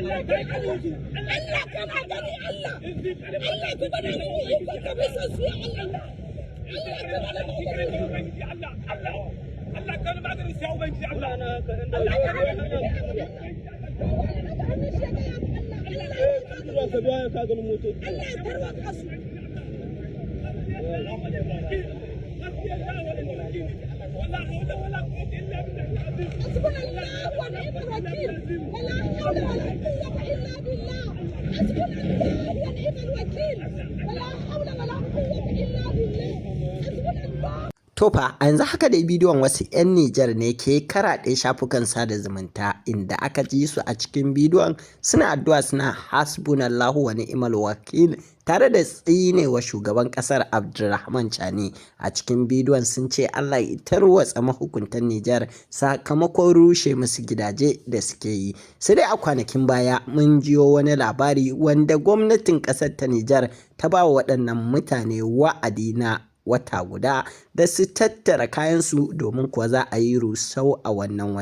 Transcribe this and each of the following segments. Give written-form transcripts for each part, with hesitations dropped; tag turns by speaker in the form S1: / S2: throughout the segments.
S1: kana gani Allah kuma da mu yi ka bisa su Allah Allah kan magana sai ubangiji Allah na
S2: Tofa, a yanzu haka dai bidiyon wasu 'yan Nijar ne ke karaɗe shafukan sada zumunta inda aka ji su a cikin bidiyon suna addu'a suna hasbunallahu wa ni'mal wakil tare da tsinewa shugaban kasar Abdurrahman Chani. A cikin bidiyon sun ce Allah ya tarwatsa mahukuntan Nijar sakamakon rushe musu gidaje da suke yi. Sai dai a kwanakin baya mun jiyo wani labari wanda gwamnatin kasar ta Nijar ta ba wa waɗannan mutane wa'adi na wata guda da su tattara kayansu domin kuwa za a yi rusau a wannan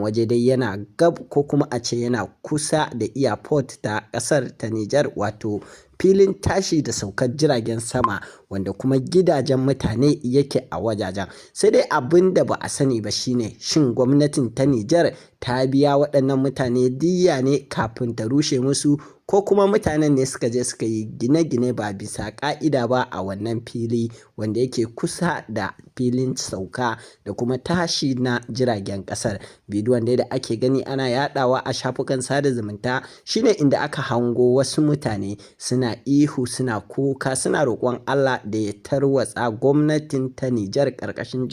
S2: waje dai yana gab ko kuma a ce yana kusa da airport ta kasar ta Nijar, wato filin tashi da saukar jiragen sama wanda kuma gidajen mutane yake a wajajen. Sai dai abin da ba a sani ba shine shin gwamnatin ta Nijar ta biya waɗannan mutane diyya ne kafin ta rushe musu, ko kuma mutanen ne suka je suka yi gine-gine ba bisa ƙa'ida ba a wannan fili wanda yake kusa da filin sauka da kuma tashi na jiragen ƙasar. Bidiyon dai da ake gani ana yadawa a shafukan sada zumunta shine inda aka hango wasu mutane suna ihu, suna kuka, suna roƙon Allah da ya tarwatsa gwamnatin ta Nijar ƙarƙashin